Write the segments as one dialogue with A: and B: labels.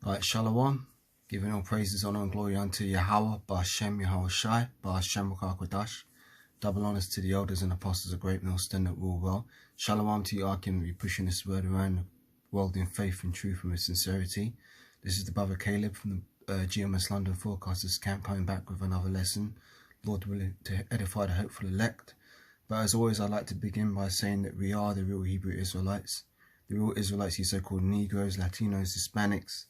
A: Alright, Shalom, giving all praises, honor and glory unto Yahweh, Ba'ashem Yahweh Shai, Ba'ashem Kodash. Double honors to the elders and apostles of Great Millstone that rule well. Shalom to you, Arkin, be pushing this word around the world in faith and truth and with sincerity. This is the brother Caleb from the GMS London Forecasters Camp, coming back with another lesson, Lord willing, to edify the hopeful elect. But as always, I'd like to begin by saying that we are the real Hebrew Israelites. The real Israelites, you so-called Negroes, Latinos, Hispanics,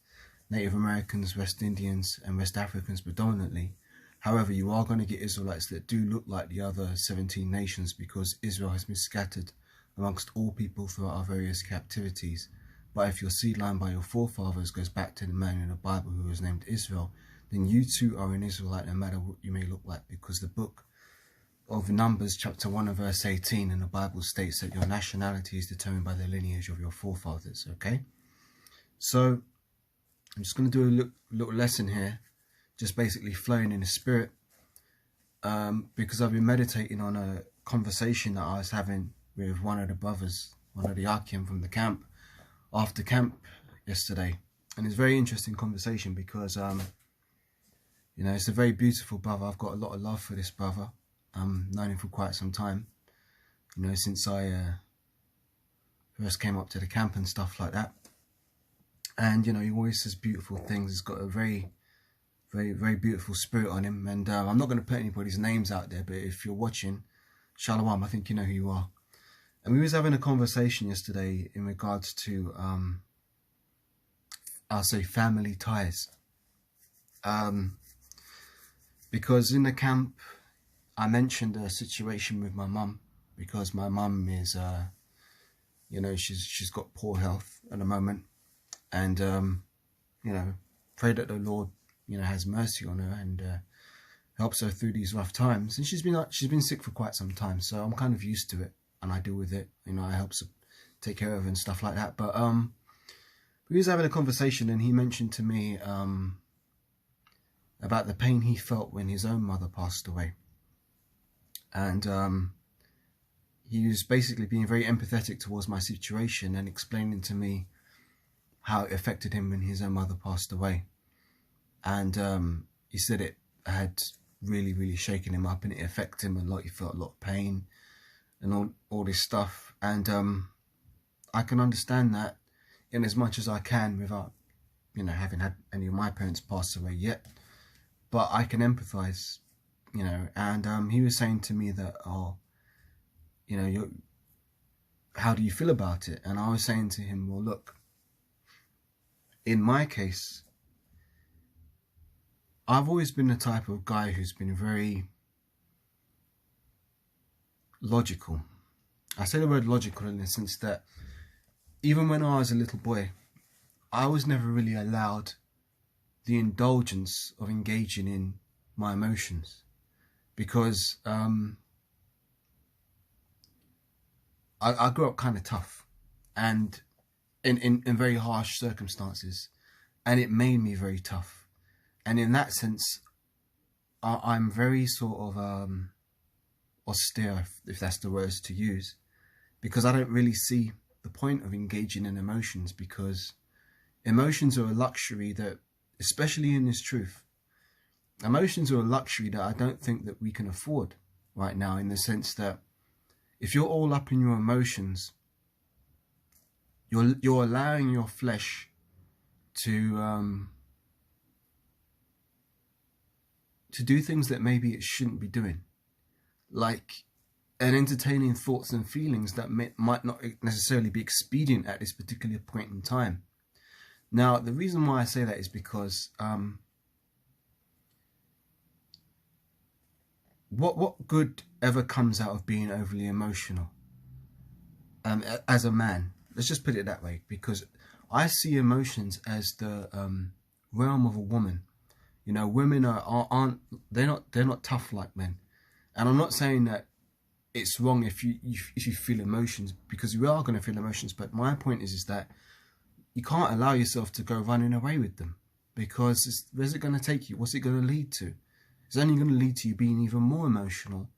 A: Native Americans, West Indians and West Africans predominantly. However, you are going to get Israelites that do look like the other 17 nations, because Israel has been scattered amongst all people throughout our various captivities. But if your seed line by your forefathers goes back to the man in the Bible who was named Israel, then you too are an Israelite no matter what you may look like, because the book of Numbers chapter 1 and verse 18 in the Bible states that your nationality is determined by the lineage of your forefathers. Okay, so I'm just going to do a little lesson here, just basically flowing in the spirit, because I've been meditating on a conversation that I was having with one of the brothers, one of the Akim from the camp, after camp yesterday. And it's a very interesting conversation because, you know, it's a very beautiful brother. I've got a lot of love for this brother. Known him for quite some time, you know, since I first came up to the camp and stuff like that. And, you know, he always says beautiful things. He's got a very, very beautiful spirit on him. And I'm not going to put anybody's names out there, but if you're watching, Shalom, I think you know who you are. And we was having a conversation yesterday in regards to, I'll say, family ties. Because in the camp, I mentioned a situation with my mum, because my mum is, you know, she's got poor health at the moment. And, you know, pray that the Lord, you know, has mercy on her and helps her through these rough times. And she's been sick for quite some time, so I'm kind of used to it, and I deal with it. You know, I help take care of her and stuff like that. But we was having a conversation, and he mentioned to me about the pain he felt when his own mother passed away. And he was basically being very empathetic towards my situation and explaining to me how it affected him when his own mother passed away. And he said it had really shaken him up, and it affected him a lot. He felt a lot of pain and all this stuff. And I can understand that in as much as I can, without, you know, having had any of my parents pass away yet. But I can empathize, you know. And he was saying to me that, oh, you know, how do you feel about it? And I was saying to him, well, look, in my case, I've always been the type of guy who's been very logical. I say the word logical in the sense that even when I was a little boy, I was never really allowed the indulgence of engaging in my emotions, because I grew up kind of tough and in very harsh circumstances, and it made me very tough. And in that sense, I'm very sort of austere, if that's the words to use, because I don't really see the point of engaging in emotions, because emotions are a luxury that, especially in this truth, emotions are a luxury that I don't think that we can afford right now, in the sense that if you're all up in your emotions, you're allowing your flesh to do things that maybe it shouldn't be doing, like and entertaining thoughts and feelings that might not necessarily be expedient at this particular point in time. Now, the reason why I say that is because what good ever comes out of being overly emotional as a man? Let's just put it that way, because I see emotions as the realm of a woman. You know, women they're not tough like men. And I'm not saying that it's wrong if you feel emotions, because we are going to feel emotions. But my point is that you can't allow yourself to go running away with them, because where's it going to take you? What's it going to lead to? It's only going to lead to you being even more emotional,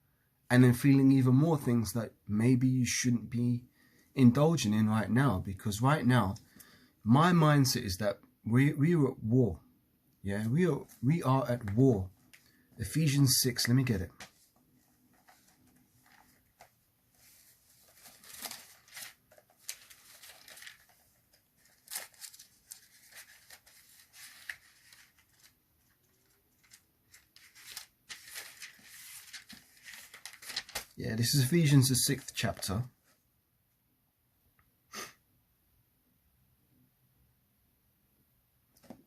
A: and then feeling even more things that maybe you shouldn't be indulging in right now. Because right now, my mindset is that we are at war. Yeah, we are at war. Ephesians 6, let me get it. Yeah, this is Ephesians, the 6th chapter.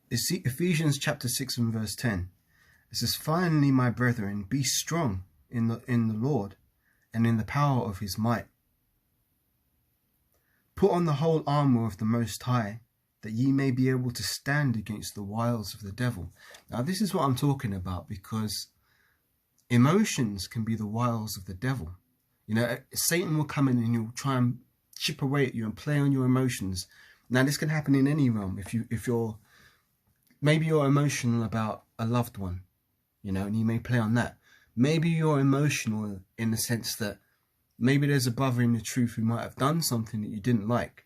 A: It's Ephesians chapter 6 and verse 10. It says, "Finally, my brethren, be strong in the Lord and in the power of his might. Put on the whole armour of the Most High, that ye may be able to stand against the wiles of the devil." Now, this is what I'm talking about, because emotions can be the wiles of the devil. You know, Satan will come in and he'll try and chip away at you and play on your emotions. Now, this can happen in any realm. If you're maybe you're emotional about a loved one, you know, and you may play on that. Maybe you're emotional in the sense that maybe there's a brother in the truth who might have done something that you didn't like.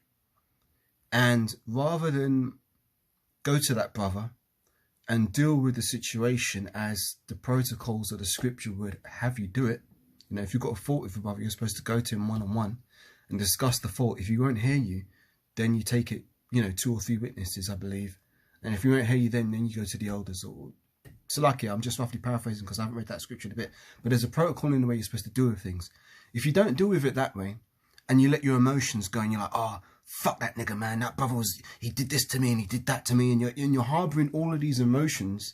A: And rather than go to that brother and deal with the situation as the protocols of the scripture would have you do it, you know, if you've got a fault with a brother, you're supposed to go to him one-on-one and discuss the fault. If he won't hear you, then you take it, you know, 2 or 3 witnesses, I believe. And if he won't hear you, then you go to the elders. Or Salakia, I'm just roughly paraphrasing because I haven't read that scripture in a bit. But there's a protocol in the way you're supposed to deal with things. If you don't deal with it that way, and you let your emotions go, and you're like, oh, fuck that nigga, man, that brother he did this to me and he did that to me, and you're harboring all of these emotions,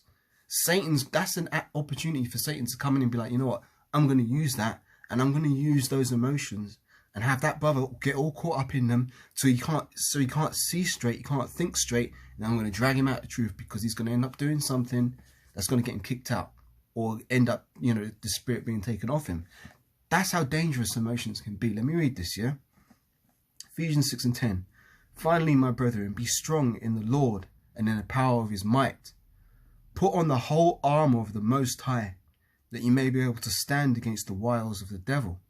A: that's an opportunity for Satan to come in and be like, you know what, I'm going to use that, and I'm going to use those emotions and have that brother get all caught up in them so he can't see straight, he can't think straight, and I'm going to drag him out of the truth, because he's going to end up doing something that's going to get him kicked out, or end up, you know, the spirit being taken off him. That's how dangerous emotions can be. Let me read this, yeah? Ephesians 6 and 10. "Finally, my brethren, be strong in the Lord and in the power of his might. Put on the whole armour of the Most High, that you may be able to stand against the wiles of the devil.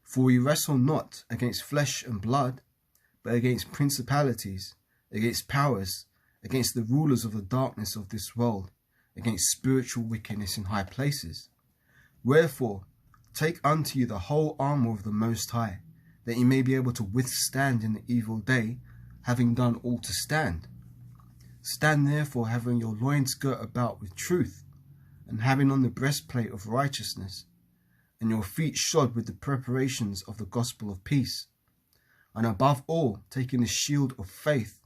A: For we wrestle not against flesh and blood, but against principalities, against powers, against the rulers of the darkness of this world, against spiritual wickedness in high places. Wherefore, take unto you the whole armour of the Most High, that ye may be able to withstand in the evil day, having done all to stand. Stand therefore, having your loins girt about with truth, and having on the breastplate of righteousness, and your feet shod with the preparations of the gospel of peace. And above all, taking the shield of faith,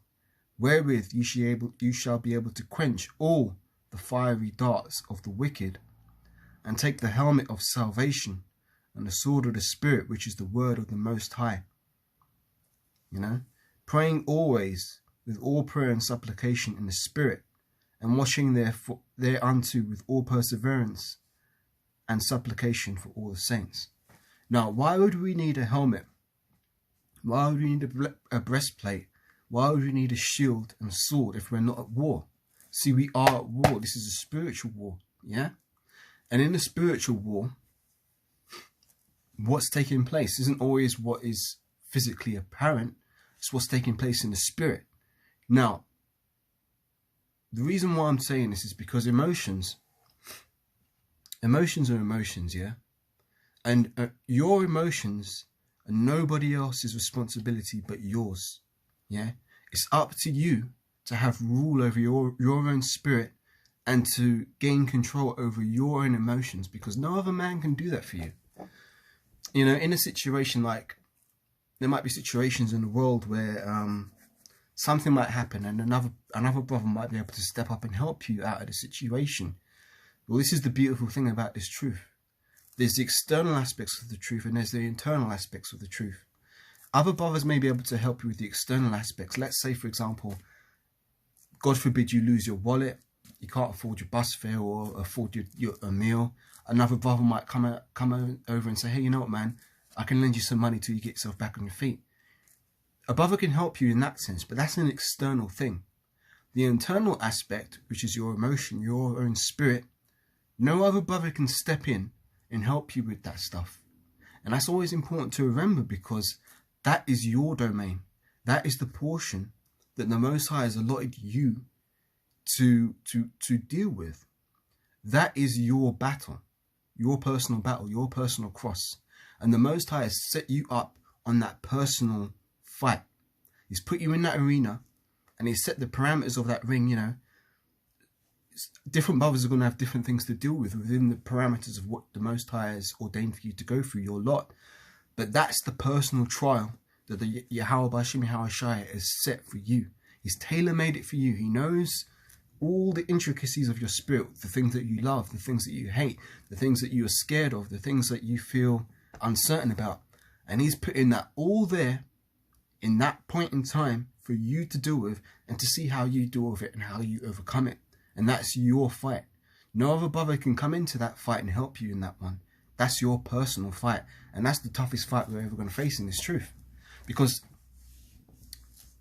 A: wherewith you shall be able to quench all the fiery darts of the wicked, and take the helmet of salvation and the sword of the Spirit, which is the word of the Most High. You know, praying always with all prayer and supplication in the Spirit, and watching thereunto with all perseverance and supplication for all the saints." Now, why would we need a helmet? Why would we need a breastplate? Why would we need a shield and sword if we're not at war? See, we are at war. This is a spiritual war, yeah? And in the spiritual war, what's taking place isn't always what is physically apparent. It's what's taking place in the spirit. Now, the reason why I'm saying this is because emotions are emotions, yeah? And your emotions are nobody else's responsibility but yours, yeah? It's up to you to have rule over your own spirit and to gain control over your own emotions, because no other man can do that for you. You know, in a situation like, there might be situations in the world where something might happen and another brother might be able to step up and help you out of the situation. Well, this is the beautiful thing about this truth. There's the external aspects of the truth and there's the internal aspects of the truth. Other brothers may be able to help you with the external aspects. Let's say, for example, God forbid you lose your wallet, you can't afford your bus fare or afford a meal. Another brother might come over and say, hey, you know what, man, I can lend you some money till you get yourself back on your feet. A brother can help you in that sense, but that's an external thing. The internal aspect, which is your emotion, your own spirit, no other brother can step in and help you with that stuff. And that's always important to remember, because that is your domain. That is the portion that the Most High has allotted you to deal with. That is your battle, your personal battle, your personal cross. And the Most High has set you up on that personal fight. He's put you in that arena, and he's set the parameters of that ring. You know, different brothers are going to have different things to deal with within the parameters of what the Most High has ordained for you to go through, your lot. But that's the personal trial that the Yahweh B'Shem Yahweh Shai has set for you. He's tailor-made it for you. He knows all the intricacies of your spirit, the things that you love, the things that you hate, the things that you are scared of, the things that you feel uncertain about. And he's putting that all there in that point in time for you to deal with, and to see how you deal with it and how you overcome it. And that's your fight. No other brother can come into that fight and help you in that one. That's your personal fight. And that's the toughest fight we're ever going to face in this truth. Because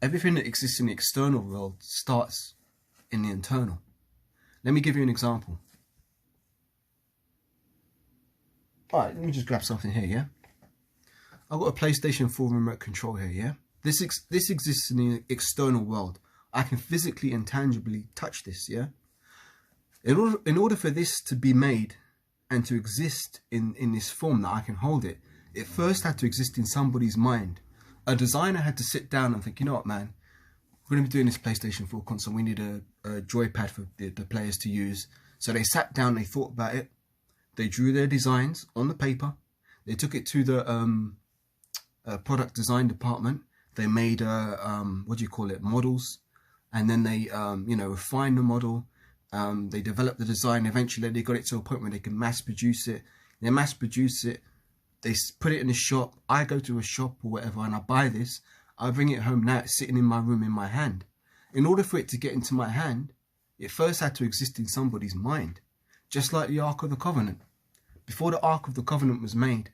A: everything that exists in the external world starts in the internal. Let me give you an example. Alright, let me just grab something here, yeah? I've got a PlayStation 4 remote control here, yeah? This exists in the external world. I can physically and tangibly touch this, yeah? In order for this to be made and to exist in this form that I can hold it, it first had to exist in somebody's mind. A designer had to sit down and think, you know what, man, we're going to be doing this PlayStation 4 console. We need a joypad for the players to use. So they sat down, they thought about it. They drew their designs on the paper. They took it to the product design department. They made, models. And then they, refined the model. They developed the design. Eventually, they got it to a point where they can mass produce it. They mass produce it. They put it in a shop. I go to a shop or whatever and I buy this. I bring it home. Now it's sitting in my room in my hand. In order for it to get into my hand, it first had to exist in somebody's mind. Just like the Ark of the Covenant. Before the Ark of the Covenant was made,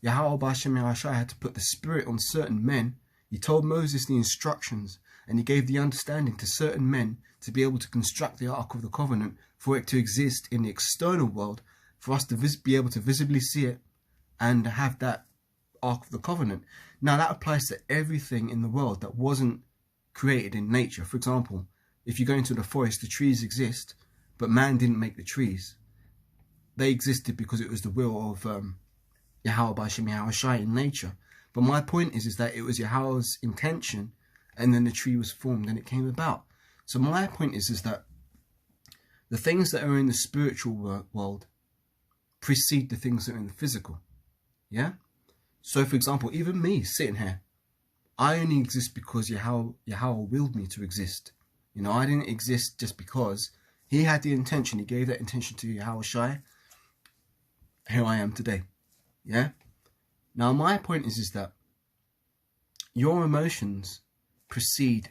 A: Yahweh B'Shem Yahweh Shai had to put the Spirit on certain men. He told Moses the instructions, and he gave the understanding to certain men to be able to construct the Ark of the Covenant, for it to exist in the external world, for us to be able to visibly see it and have that Ark of the Covenant. Now that applies to everything in the world that wasn't created in nature. For example, if you go into the forest, the trees exist, but man didn't make the trees. They existed because it was the will of Yahweh B'Shem Yahweh Shai in nature. But my point is that it was Yahweh's intention, and then the tree was formed and it came about. So my point is that the things that are in the spiritual world precede the things that are in the physical. Yeah? So for example, even me sitting here, I only exist because Yahweh willed me to exist. You know, I didn't exist just because he had the intention. He gave that intention to Yahweh Shai. Here I am today. Yeah? Now my point is that your emotions precede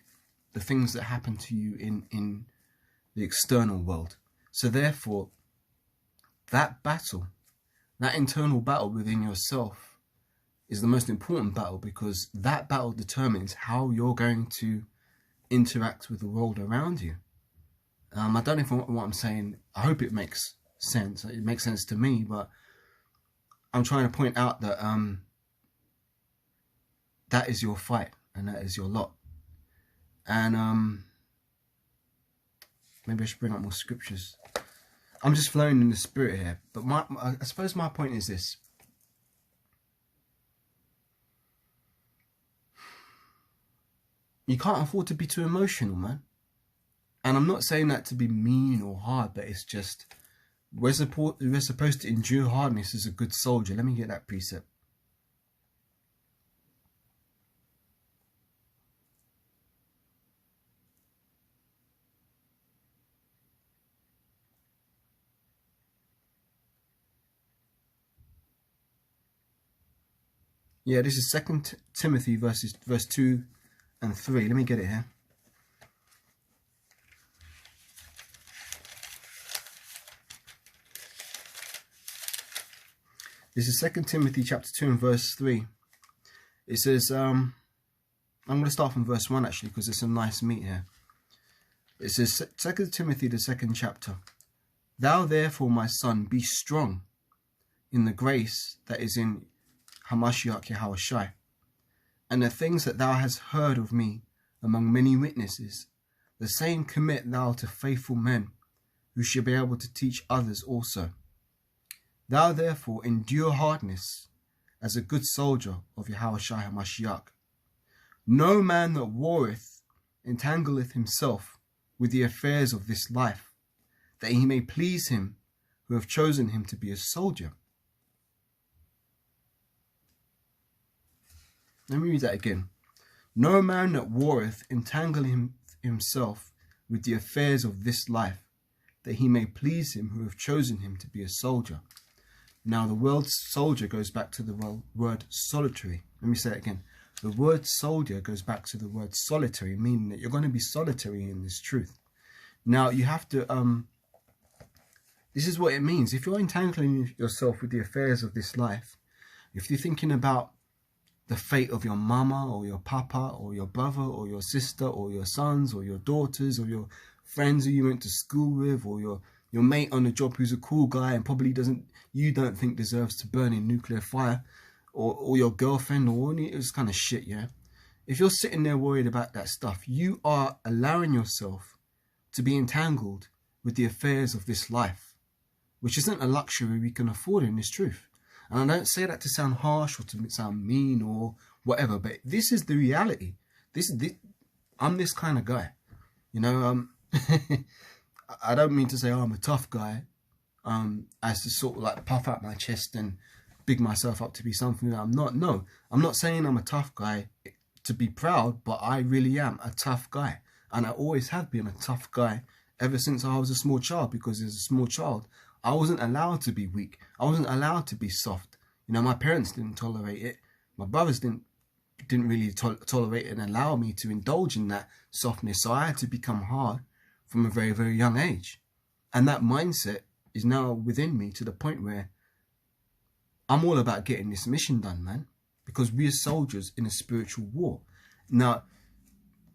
A: the things that happen to you in the external world. So therefore, that battle, that internal battle within yourself is the most important battle, because that battle determines how you're going to interact with the world around you. I don't know if what I'm saying, I hope it makes sense. It makes sense to me, but I'm trying to point out that that is your fight and that is your lot. And maybe I should bring up more scriptures. I'm just flowing in the spirit here, but I suppose my point is this. You can't afford to be too emotional, man. And I'm not saying that to be mean or hard, but it's just, we're supposed to endure hardness as a good soldier. Let me get that precept. Yeah, this is 2 Timothy verse 2 and 3. Let me get it here. This is 2 Timothy chapter 2 and verse 3. It says, I'm going to start from verse 1 actually, because there's some nice meat here. It says, 2 Timothy the 2nd chapter. Thou therefore, my son, be strong in the grace that is in Hamashiach Yahweh Shai, and the things that thou hast heard of me among many witnesses, the same commit thou to faithful men, who shall be able to teach others also. Thou therefore endure hardness as a good soldier of Yahushua HaMashiach. No man that warreth entangleth himself with the affairs of this life, that he may please him who have chosen him to be a soldier. Let me read that again. No man that warreth entangleth himself with the affairs of this life, that he may please him who have chosen him to be a soldier. Now the word soldier goes back to the word solitary. Let me say it again. The word soldier goes back to the word solitary, meaning that you're going to be solitary in this truth. Now you have to, this is what it means. If you're entangling yourself with the affairs of this life, if you're thinking about the fate of your mama or your papa or your brother or your sister or your sons or your daughters or your friends who you went to school with, or your mate on the job who's a cool guy and probably you don't think deserves to burn in nuclear fire, or your girlfriend or any this kind of shit, yeah? If you're sitting there worried about that stuff, you are allowing yourself to be entangled with the affairs of this life, which isn't a luxury we can afford in this truth. And I don't say that to sound harsh or to sound mean or whatever, but this is the reality. I'm this kind of guy, you know. I don't mean to say, oh, I'm a tough guy, as to sort of like puff out my chest and big myself up to be something that I'm not. No, I'm not saying I'm a tough guy to be proud, but I really am a tough guy. And I always have been a tough guy ever since I was a small child, because as a small child, I wasn't allowed to be weak. I wasn't allowed to be soft. You know, my parents didn't tolerate it. My brothers didn't really tolerate it and allow me to indulge in that softness. So I had to become hard from a very, very young age. And that mindset is now within me to the point where I'm all about getting this mission done, man. Because we are soldiers in a spiritual war. Now,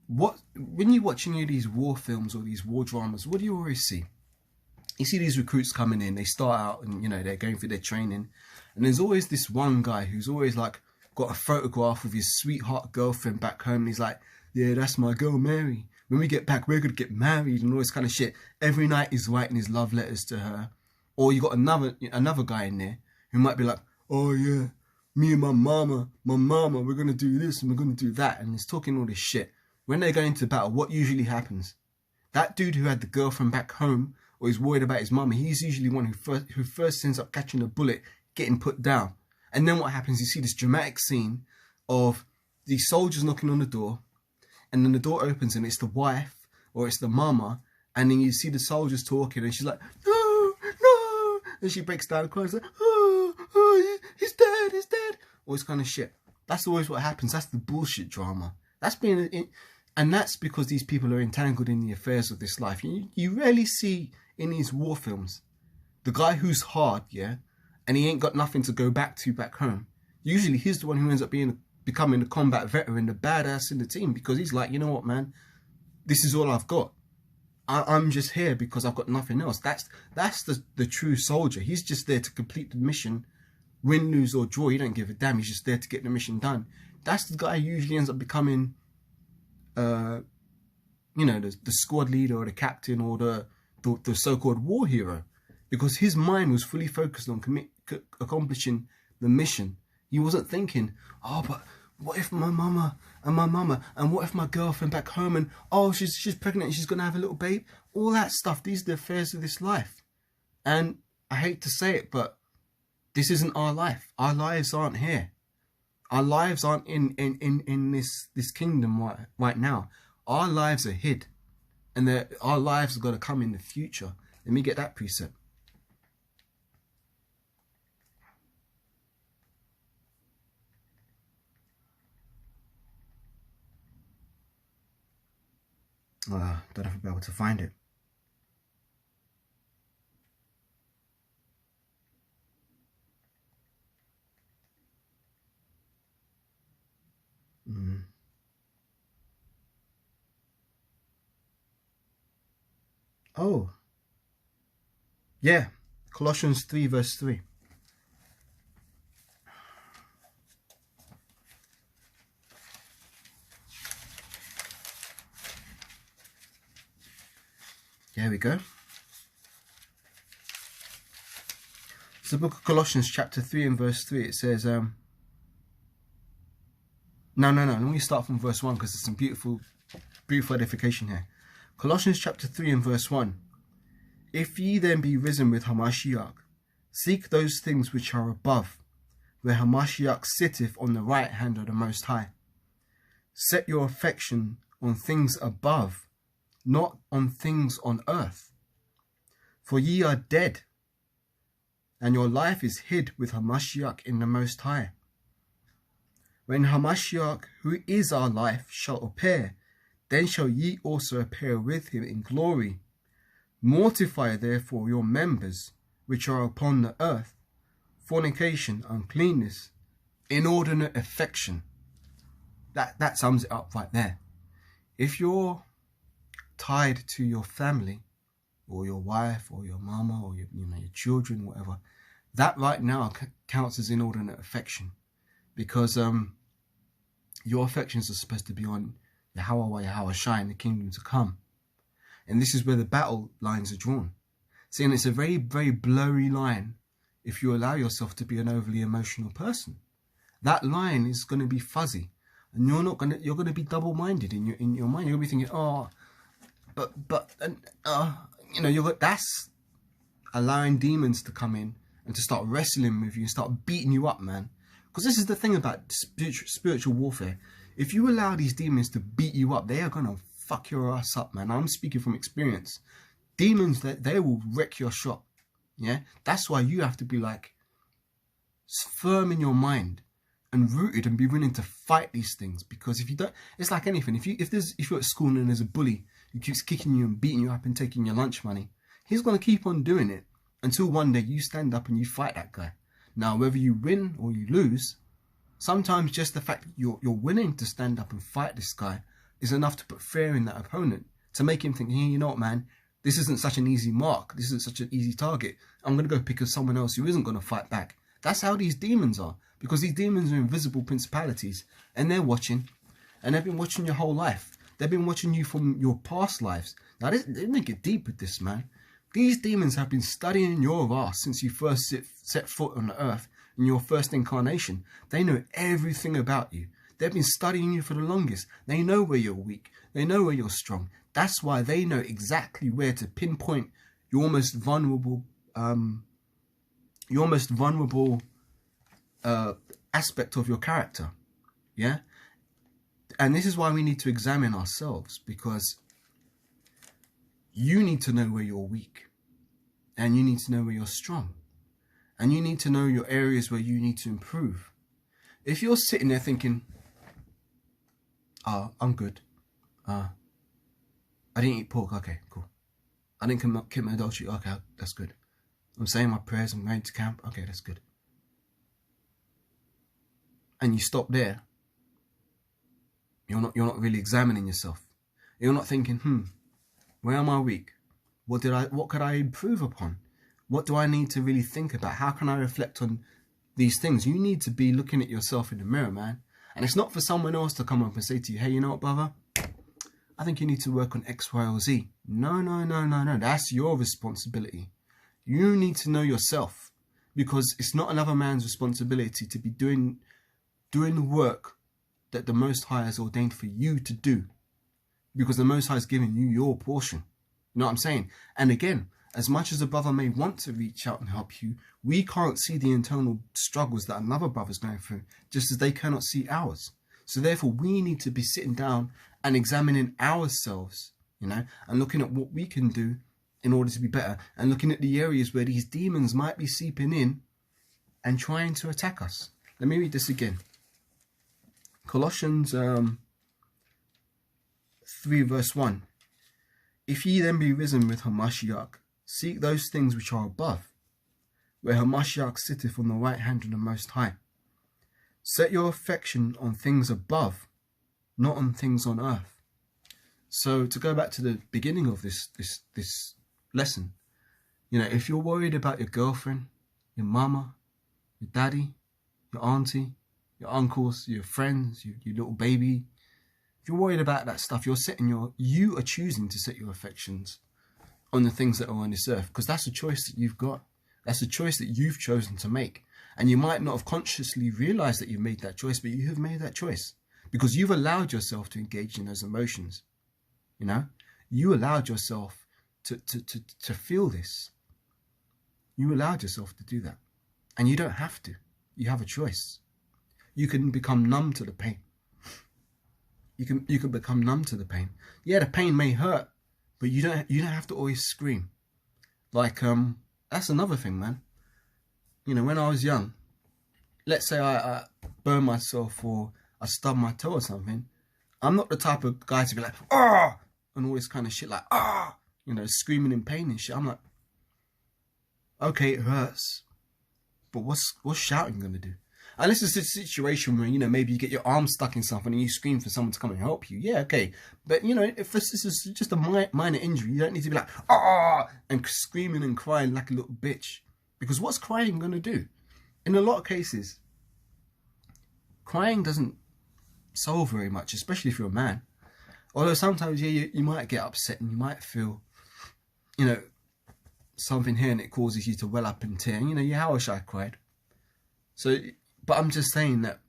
A: when you watch any of these war films or these war dramas, what do you always see? You see these recruits coming in, they start out and, you know, they're going through their training. And there's always this one guy who's always like got a photograph of his sweetheart girlfriend back home. And he's like, yeah, that's my girl, Mary. When we get back, we're going to get married and all this kind of shit. Every night he's writing his love letters to her. Or you got another guy in there who might be like, oh yeah, me and my mama, we're going to do this and we're going to do that. And he's talking all this shit. When they go into battle, what usually happens? That dude who had the girlfriend back home or is worried about his mama, he's usually one who first ends up catching a bullet, getting put down. And then what happens, you see this dramatic scene of these soldiers knocking on the door, and then the door opens and it's the wife or it's the mama, and then you see the soldiers talking and she's like, no, no, and she breaks down and cries like, oh, he's dead, all this kind of shit. That's always what happens. That's the bullshit drama. And that's because these people are entangled in the affairs of this life. You rarely see in these war films the guy who's hard, yeah, and he ain't got nothing to go back to back home. Usually he's the one who ends up becoming the combat veteran, the badass in the team, because he's like, you know what, man, this is all I've got. I'm just here because I've got nothing else. That's the true soldier. He's just there to complete the mission, win, lose or draw. He don't give a damn. He's just there to get the mission done. That's the guy who usually ends up becoming, you know, the squad leader or the captain or the so-called war hero, because his mind was fully focused on accomplishing the mission. He wasn't thinking, oh, but what if my mama, and what if my girlfriend back home, and oh, she's pregnant and she's gonna have a little babe. All that stuff. These are the affairs of this life. And I hate to say it, but this isn't our life. Our lives aren't here. Our lives aren't in this kingdom right now. Our lives are hid, and our lives are going to come in the future. Let me get that precept. Don't know if I'll be able to find it. Oh, yeah, Colossians 3 verse 3. There we go. It's the book of Colossians chapter 3 and verse 3. It says, no. Let me start from verse 1 because there's some beautiful edification here. Colossians chapter 3 and verse 1. If ye then be risen with Hamashiach, seek those things which are above, where Hamashiach sitteth on the right hand of the Most High. Set your affection on things above, not on things on earth. For ye are dead, and your life is hid with Hamashiach in the Most High. When Hamashiach, who is our life, shall appear, then shall ye also appear with him in glory. Mortify therefore your members which are upon the earth, fornication, uncleanness, inordinate affection. That sums it up right there. If you're tied to your family, or your wife, or your mama, or your children, whatever, that right now counts as inordinate affection, because your affections are supposed to be on Yahweh Shai in the kingdom to come. And this is where the battle lines are drawn. See, and it's a very, very blurry line if you allow yourself to be an overly emotional person. That line is going to be fuzzy, and you're going to be double-minded in your mind. You're going to be thinking, that's allowing demons to come in and to start wrestling with you and start beating you up, man. Because this is the thing about spiritual warfare. If you allow these demons to beat you up, they are going to fuck your ass up, man. I'm speaking from experience. Demons, they will wreck your shop. Yeah, that's why you have to be like firm in your mind and rooted and be willing to fight these things. Because if you don't, it's like anything. If you're at school and there's a bully who keeps kicking you and beating you up and taking your lunch money, he's going to keep on doing it until one day you stand up and you fight that guy. Now, whether you win or you lose, sometimes just the fact that you're willing to stand up and fight this guy is enough to put fear in that opponent, to make him think, hey, you know what, man, this isn't such an easy mark. This isn't such an easy target. I'm going to go pick up someone else who isn't going to fight back. That's how these demons are, because these demons are invisible principalities, and they're watching, and they've been watching your whole life. They've been watching you from your past lives. Now, they make it deep with this, man. These demons have been studying your ass since you first set foot on the earth in your first incarnation. They know everything about you. They've been studying you for the longest. They know where you're weak. They know where you're strong. That's why they know exactly where to pinpoint your most vulnerable aspect of your character. Yeah? And this is why we need to examine ourselves, because you need to know where you're weak, and you need to know where you're strong, and you need to know your areas where you need to improve. If you're sitting there thinking, I'm good, I didn't eat pork, okay, cool, I didn't commit adultery, okay, that's good, I'm saying my prayers, I'm going to camp, okay, that's good, and you stop there, you're not really examining yourself. You're not thinking, where am I weak? What could I improve upon? What do I need to really think about? How can I reflect on these things? You need to be looking at yourself in the mirror, man. And it's not for someone else to come up and say to you, hey, you know what, brother? I think you need to work on X, Y, or Z. No. That's your responsibility. You need to know yourself, because it's not another man's responsibility to be doing the work that the Most High has ordained for you to do, because the Most High has given you your portion. You know what I'm saying? And again, as much as a brother may want to reach out and help you, we can't see the internal struggles that another brother's going through, just as they cannot see ours. So therefore, we need to be sitting down and examining ourselves, and looking at what we can do in order to be better, and looking at the areas where these demons might be seeping in and trying to attack us. Let me read this again. Colossians 3 verse 1. If ye then be risen with Hamashiach, seek those things which are above, where Hamashiach sitteth on the right hand of the Most High. Set your affection on things above, not on things on earth. So to go back to the beginning of this lesson, if you're worried about your girlfriend, your mama, your daddy, your auntie, your uncles, your friends, your little baby, if you're worried about that stuff, you are choosing to set your affections on the things that are on this earth, because that's a choice that you've got. That's a choice that you've chosen to make. And you might not have consciously realized that you've made that choice, but you have made that choice because you've allowed yourself to engage in those emotions. You know, you allowed yourself to feel this. You allowed yourself to do that. And you don't have to. You have a choice. You can become numb to the pain. You can become numb to the pain. Yeah, the pain may hurt, but you don't have to always scream. Like, that's another thing, man. You know, when I was young, let's say I burn myself or I stub my toe or something, I'm not the type of guy to be like, ah, and all this kind of shit, like, ah, you know, screaming in pain and shit. I'm like, okay, it hurts, but what's shouting gonna do? Unless it's a situation where, you know, maybe you get your arm stuck in something and you scream for someone to come and help you. Yeah, okay. But, you know, if this is just a minor injury, you don't need to be like, ah, and screaming and crying like a little bitch. Because what's crying going to do? In a lot of cases, crying doesn't solve very much, especially if you're a man. Although sometimes, yeah, you might get upset and you might feel, you know, something here and it causes you to well up in tears. You know, yeah, I wish I cried. So, but I'm just saying that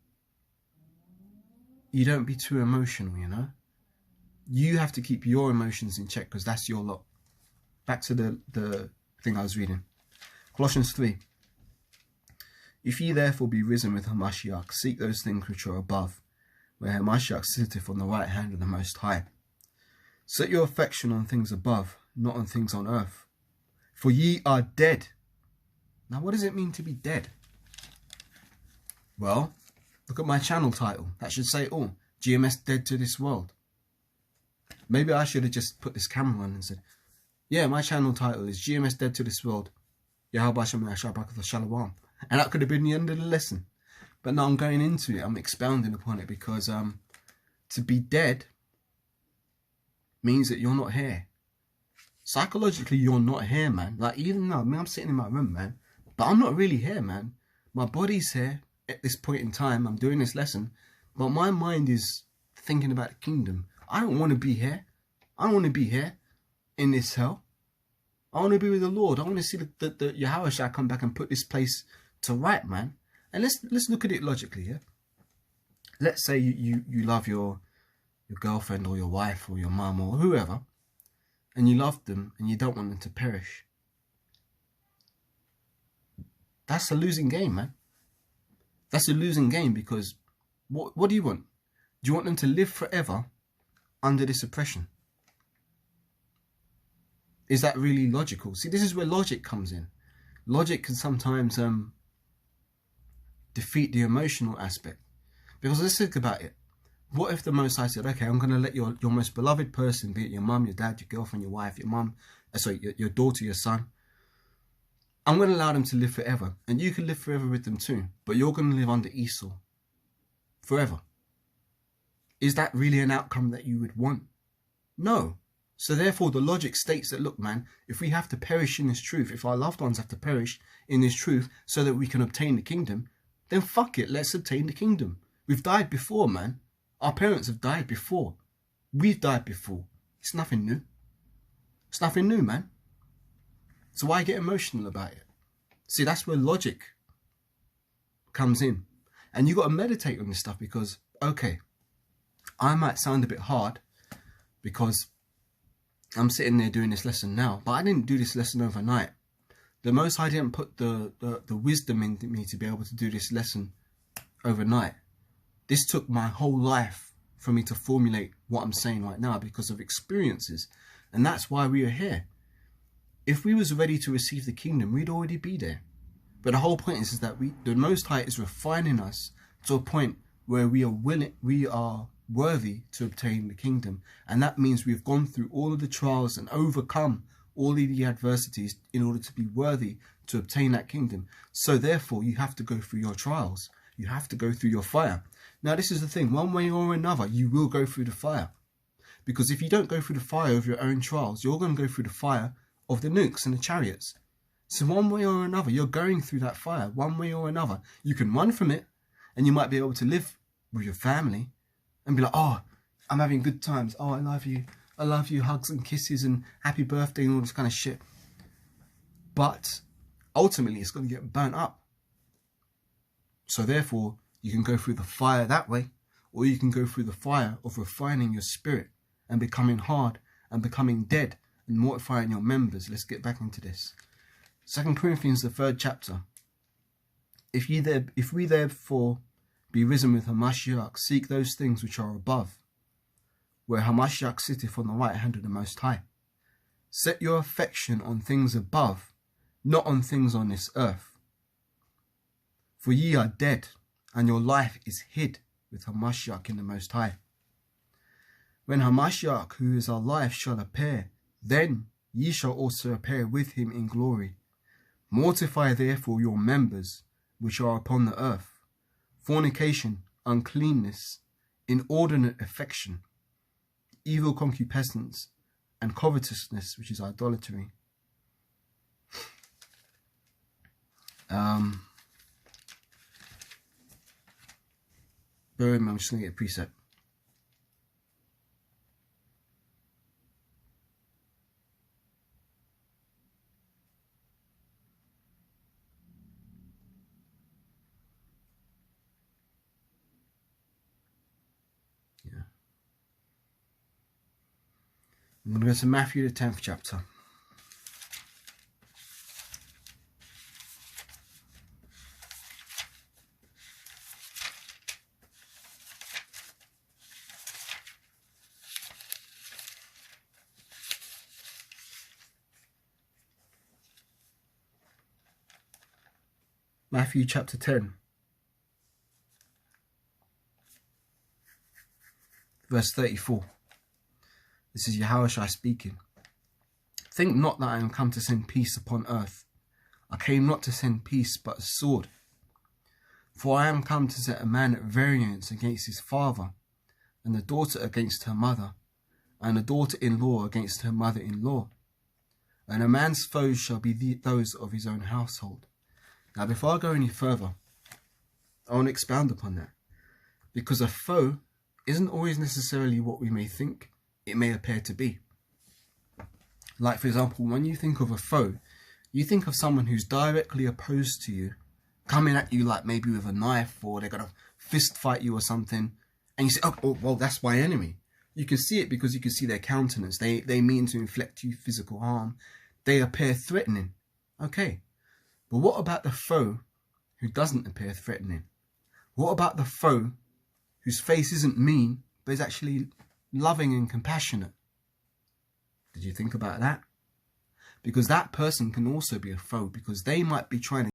A: you don't be too emotional, you know. You have to keep your emotions in check because that's your lot. Back to the thing I was reading. Colossians 3. If ye therefore be risen with Hamashiach, seek those things which are above, where Hamashiach sitteth on the right hand of the Most High. Set your affection on things above, not on things on earth. For ye are dead. Now what does it mean to be dead? Well, look at my channel title. That should say it all. GMS Dead to This World. Maybe I should have just put this camera on and said, yeah, my channel title is GMS Dead to This World. Yahweh Shalom. And that could have been the end of the lesson. But now I'm going into it. I'm expounding upon it because to be dead means that you're not here. Psychologically, you're not here, man. Like, even though, I mean, I'm sitting in my room, man. But I'm not really here, man. My body's here at this point in time. I'm doing this lesson. But my mind is thinking about the kingdom. I don't want to be here. I don't want to be here in this hell. I want to be with the Lord. I want to see the Yahweh shall come back and put this place to right, man. And let's look at it logically, yeah? Let's say you love your girlfriend or your wife or your mum or whoever, and you love them and you don't want them to perish. That's a losing game, man. That's a losing game because what do you want? Do you want them to live forever under this oppression? Is that really logical? See, this is where logic comes in. Logic can sometimes defeat the emotional aspect. Because let's think about it. What if the Most High said, okay, I'm going to let your most beloved person, be it your mum, your dad, your girlfriend, your wife, your daughter, your son, I'm going to allow them to live forever. And you can live forever with them too. But you're going to live under Esau forever. Is that really an outcome that you would want? No. So therefore, the logic states that, look, man, if we have to perish in this truth, if our loved ones have to perish in this truth so that we can obtain the kingdom, then fuck it, let's obtain the kingdom. We've died before, man. Our parents have died before. We've died before. It's nothing new. It's nothing new, man. So why get emotional about it? See, that's where logic comes in. And you got to meditate on this stuff because, okay, I might sound a bit hard because I'm sitting there doing this lesson now, but I didn't do this lesson overnight. The Most High didn't put the wisdom in me to be able to do this lesson overnight. This took my whole life for me to formulate what I'm saying right now because of experiences. And that's why we are here. If we was ready to receive the kingdom, we'd already be there. But the whole point is that the Most High is refining us to a point where we are worthy to obtain the kingdom. And that means we've gone through all of the trials and overcome all of the adversities in order to be worthy to obtain that kingdom. So therefore, you have to go through your trials. You have to go through your fire. Now, this is the thing. One way or another, you will go through the fire. Because if you don't go through the fire of your own trials, you're going to go through the fire of the nukes and the chariots. So one way or another, you're going through that fire. One way or another. You can run from it, and you might be able to live with your family and be like, oh, I'm having good times. Oh, I love you. I love you, hugs and kisses and happy birthday and all this kind of shit. But ultimately it's going to get burnt up. So therefore, you can go through the fire that way, or you can go through the fire of refining your spirit and becoming hard and becoming dead and mortifying your members. Let's get back into this. 2 Corinthians, the 3rd chapter. If we therefore be risen with Hamashiach, seek those things which are above, where Hamashiach sitteth on the right hand of the Most High. Set your affection on things above, not on things on this earth. For ye are dead, and your life is hid with Hamashiach in the Most High. When Hamashiach, who is our life, shall appear, then ye shall also appear with him in glory. Mortify therefore your members which are upon the earth: fornication, uncleanness, inordinate affection, evil concupiscence, and covetousness, which is idolatry. Bear with me, I'm just going to get a precept. I'm going to go to Matthew, the 10th chapter. Matthew chapter 10, verse 34. This is Yahushua speaking. Think not that I am come to send peace upon earth. I came not to send peace, but a sword. For I am come to set a man at variance against his father, and the daughter against her mother, and the daughter-in-law against her mother-in-law. And a man's foes shall be those of his own household. Now, before I go any further, I want to expound upon that. Because a foe isn't always necessarily what we may think it may appear to be. Like, for example, when you think of a foe, you think of someone who's directly opposed to you, coming at you like maybe with a knife, or they're going to fist fight you or something, and you say, oh, well, that's my enemy. You can see it because you can see their countenance. They mean to inflict you physical harm. They appear threatening. Okay. But what about the foe who doesn't appear threatening? What about the foe whose face isn't mean, but is actually loving and compassionate? Did you think about that? Because that person can also be a foe, because they might be trying to